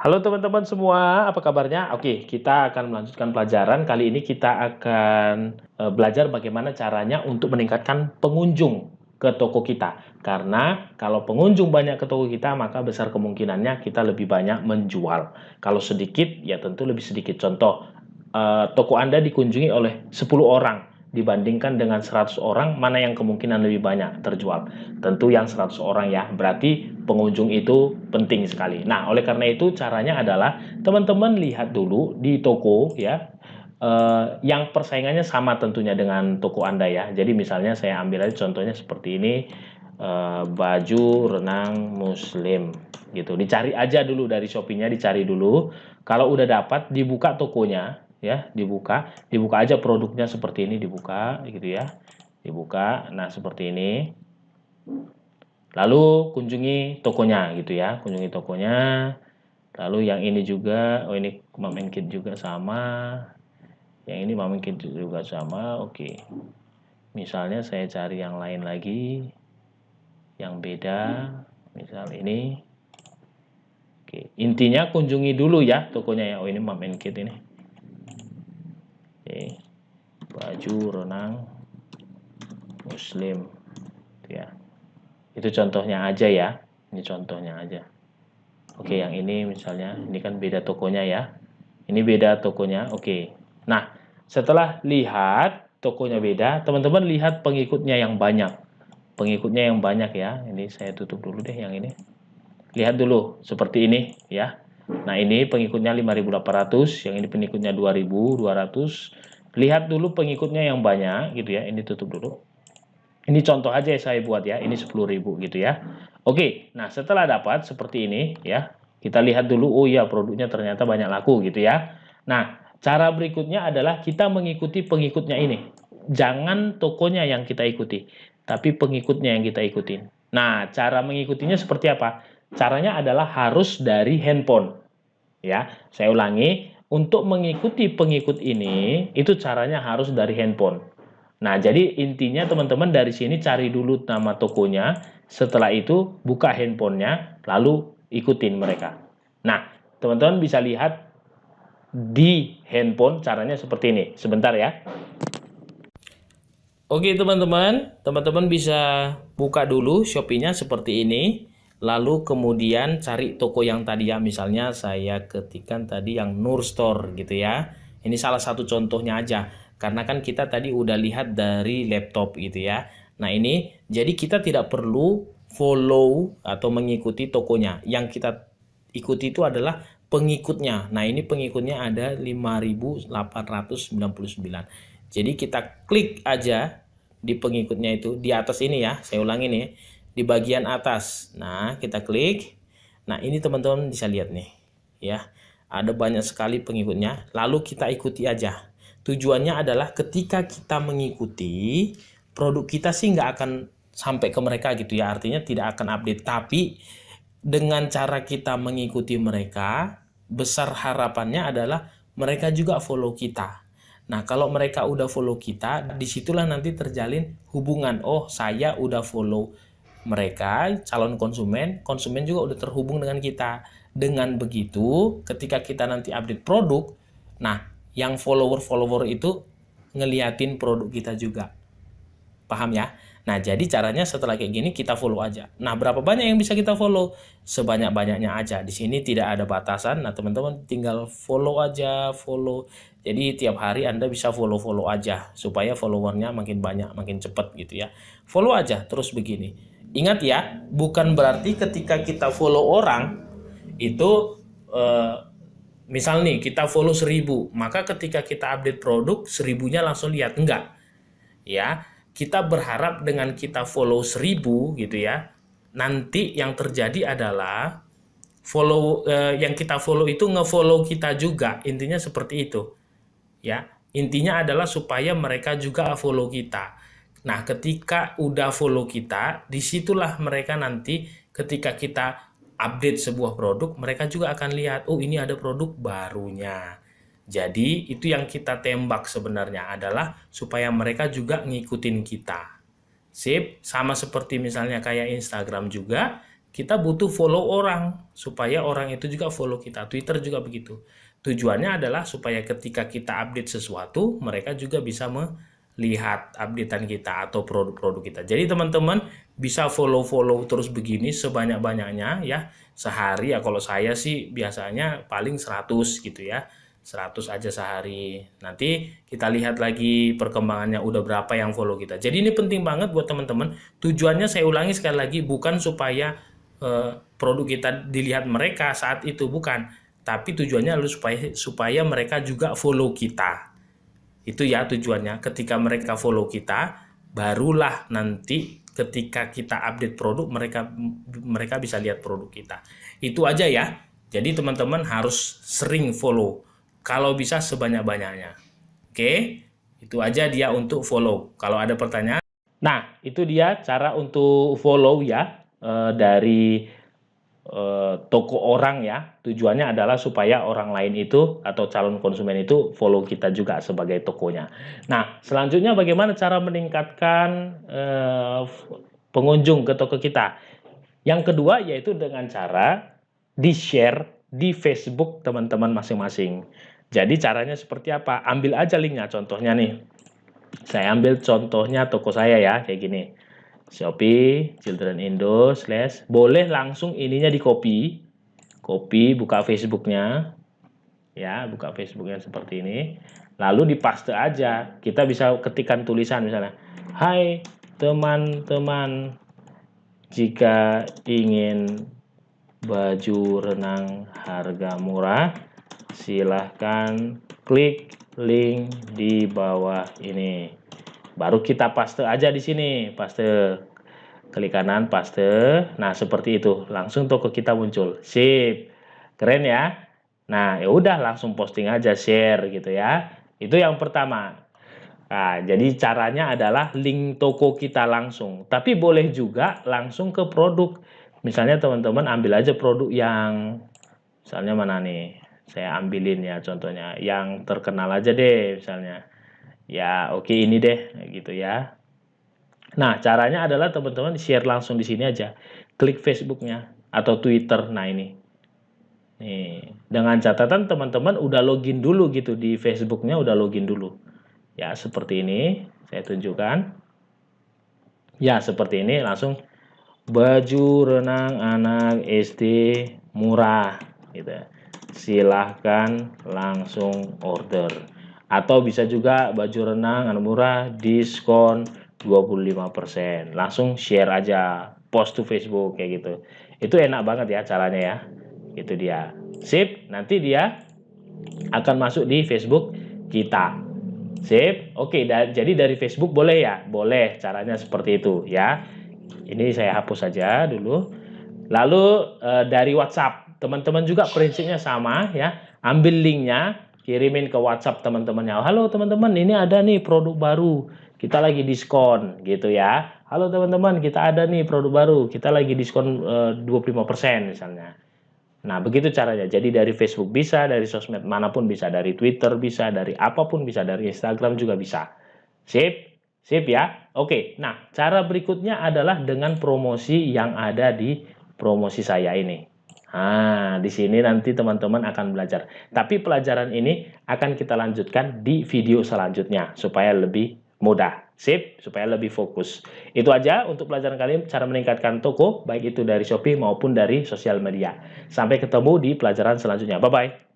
Halo teman-teman semua, apa kabarnya? Oke, kita akan melanjutkan pelajaran. Kali ini kita akan belajar bagaimana caranya untuk meningkatkan pengunjung ke toko kita. Karena kalau pengunjung banyak ke toko kita, maka besar kemungkinannya kita lebih banyak menjual. Kalau sedikit, ya tentu lebih sedikit. Contoh, toko Anda dikunjungi oleh 10 orang dibandingkan dengan 100 orang, mana yang kemungkinan lebih banyak terjual? Tentu yang 100 orang ya, berarti pengunjung itu penting sekali. Nah, oleh karena itu caranya adalah teman-teman lihat dulu di toko ya, yang persaingannya sama tentunya dengan toko Anda ya. Jadi misalnya saya ambil aja contohnya seperti ini, baju renang muslim gitu. Dicari aja dulu dari Shopee-nya, dicari dulu. Kalau udah dapat, dibuka tokonya ya, dibuka aja produknya seperti ini, dibuka gitu ya. Dibuka. Nah, seperti ini. Lalu kunjungi tokonya gitu ya, kunjungi tokonya. Lalu yang ini juga, oh ini Mom and Kid juga sama. Yang ini Mom and Kid juga sama. Oke. Misalnya saya cari yang lain lagi, yang beda. Misal ini. Oke, intinya kunjungi dulu ya tokonya ya. Oh ini Mom and Kid ini. Oke. Baju renang muslim. Ya. Itu contohnya aja ya. Ini contohnya aja. Oke, yang ini misalnya, ini kan beda tokonya ya. Ini beda tokonya, oke. Nah, setelah lihat tokonya beda, teman-teman lihat pengikutnya yang banyak. Pengikutnya yang banyak ya. Ini saya tutup dulu deh yang ini. Lihat dulu, seperti ini ya. Nah, ini pengikutnya 5.800, yang ini pengikutnya 2.200. Lihat dulu pengikutnya yang banyak gitu ya. Ini tutup dulu. Ini contoh aja yang saya buat ya, ini 10.000 gitu ya. Oke, nah setelah dapat seperti ini ya, kita lihat dulu, oh iya produknya ternyata banyak laku gitu ya. Nah, cara berikutnya adalah kita mengikuti pengikutnya ini. Jangan tokonya yang kita ikuti, tapi pengikutnya yang kita ikutin. Nah, cara mengikutinya seperti apa? Caranya adalah harus dari handphone. Ya, saya ulangi, untuk mengikuti pengikut ini, itu caranya harus dari handphone. Nah, jadi intinya teman-teman dari sini cari dulu nama tokonya, setelah itu buka handphonenya, lalu ikutin mereka. Nah, teman-teman bisa lihat di handphone caranya seperti ini. Sebentar ya. Oke teman-teman bisa buka dulu Shopee-nya seperti ini. Lalu kemudian cari toko yang tadi ya, misalnya saya ketikkan tadi yang Nur Store gitu ya. Ini salah satu contohnya aja, karena kan kita tadi udah lihat dari laptop gitu ya. Nah ini, jadi kita tidak perlu follow atau mengikuti tokonya. Yang kita ikuti itu adalah pengikutnya. Nah ini pengikutnya ada 5.899. Jadi kita klik aja di pengikutnya itu, di atas ini ya, saya ulangi nih, di bagian atas. Nah, kita klik. Nah, ini teman-teman bisa lihat nih, ya. Ada banyak sekali pengikutnya. Lalu kita ikuti aja. Tujuannya adalah ketika kita mengikuti, produk kita sih nggak akan sampai ke mereka gitu ya. Artinya tidak akan update. Tapi dengan cara kita mengikuti mereka, besar harapannya adalah mereka juga follow kita. Nah, kalau mereka udah follow kita, disitulah nanti terjalin hubungan. Oh, saya udah follow mereka, calon konsumen, konsumen juga udah terhubung dengan kita. Dengan begitu, ketika kita nanti update produk, nah, yang follower-follower itu ngeliatin produk kita juga. Paham ya? Nah, jadi caranya setelah kayak gini kita follow aja. Nah, berapa banyak yang bisa kita follow? Sebanyak-banyaknya aja. Di sini tidak ada batasan. Nah, teman-teman tinggal follow aja, follow. Jadi tiap hari Anda bisa follow-follow aja supaya followernya makin banyak, makin cepat gitu ya. Follow aja terus begini. Ingat ya, bukan berarti ketika kita follow orang itu misal nih kita follow 1.000, maka ketika kita update produk 1.000-nya langsung lihat, enggak. Ya, kita berharap dengan kita follow 1.000 gitu ya, nanti yang terjadi adalah yang kita follow itu nge-follow kita juga, intinya seperti itu ya. Intinya adalah supaya mereka juga follow kita. Nah, ketika udah follow kita, disitulah mereka nanti ketika kita update sebuah produk, mereka juga akan lihat, oh ini ada produk barunya. Jadi itu yang kita tembak sebenarnya adalah supaya mereka juga ngikutin kita. Sip, sama seperti misalnya kayak Instagram juga, kita butuh follow orang supaya orang itu juga follow kita. Twitter juga begitu. Tujuannya adalah supaya ketika kita update sesuatu, mereka juga bisa melihat updatean kita atau produk-produk kita. Jadi teman-teman bisa follow-follow terus begini sebanyak-banyaknya ya. Sehari ya, kalau saya sih biasanya paling 100 gitu ya. 100 aja sehari. Nanti kita lihat lagi perkembangannya udah berapa yang follow kita. Jadi ini penting banget buat teman-teman. Tujuannya saya ulangi sekali lagi, bukan supaya produk kita dilihat mereka saat itu, bukan, tapi tujuannya adalah supaya mereka juga follow kita. Itu ya tujuannya. Ketika mereka follow kita, barulah nanti ketika kita update produk, mereka bisa lihat produk kita. Itu aja ya. Jadi teman-teman harus sering follow, kalau bisa sebanyak-banyaknya. Oke, itu aja dia untuk follow. Kalau ada pertanyaan, nah itu dia cara untuk follow ya, dari toko orang ya. Tujuannya adalah supaya orang lain itu atau calon konsumen itu follow kita juga sebagai tokonya. Nah, selanjutnya bagaimana cara meningkatkan pengunjung ke toko kita? Yang kedua yaitu dengan cara di-share di Facebook teman-teman masing-masing. Jadi caranya seperti apa? Ambil aja linknya, contohnya nih. Saya ambil contohnya toko saya ya, kayak gini. Shopee Children Indo / boleh langsung ininya di copy, buka Facebooknya ya, buka Facebooknya seperti ini, lalu dipaste aja. Kita bisa ketikkan tulisan misalnya, hai teman-teman, jika ingin baju renang harga murah, silahkan klik link di bawah ini. Baru kita paste aja di sini, paste, klik kanan, paste. Nah, seperti itu. Langsung toko kita muncul. Sip. Keren ya? Nah, ya udah langsung posting aja, share gitu ya. Itu yang pertama. Nah, jadi caranya adalah link toko kita langsung. Tapi boleh juga langsung ke produk. Misalnya teman-teman ambil aja produk yang, misalnya mana nih? Saya ambilin ya contohnya. Yang terkenal aja deh misalnya. Ya, oke, ini deh gitu ya. Nah, caranya adalah teman-teman share langsung di sini aja. Klik Facebooknya atau Twitter. Nah, ini. Nih, dengan catatan teman-teman udah login dulu gitu di Facebooknya, udah login dulu. Ya, seperti ini. Saya tunjukkan. Ya, seperti ini langsung baju renang anak SD murah gitu. Silahkan langsung order. Atau bisa juga baju renang anak murah diskon 25%. Langsung share aja, post to Facebook kayak gitu. Itu enak banget ya caranya ya. Itu dia. Sip, nanti dia akan masuk di Facebook kita. Sip. Oke, jadi dari Facebook boleh ya? Boleh, caranya seperti itu ya. Ini saya hapus saja dulu. Lalu dari WhatsApp, teman-teman juga prinsipnya sama ya. Ambil linknya, kirimin ke WhatsApp teman-temannya. Halo teman-teman, ini ada nih produk baru. Kita lagi diskon gitu ya. Halo teman-teman, kita ada nih produk baru. Kita lagi diskon 25% misalnya. Nah, begitu caranya. Jadi dari Facebook bisa, dari sosmed manapun bisa, dari Twitter bisa, dari apapun bisa, dari Instagram juga bisa. Sip? Sip ya? Oke, nah cara berikutnya adalah dengan promosi yang ada di promosi saya ini. Nah, di sini nanti teman-teman akan belajar. Tapi pelajaran ini akan kita lanjutkan di video selanjutnya supaya lebih mudah. Sip, supaya lebih fokus. Itu aja untuk pelajaran kali ini, cara meningkatkan toko, baik itu dari Shopee maupun dari sosial media. Sampai ketemu di pelajaran selanjutnya. Bye-bye.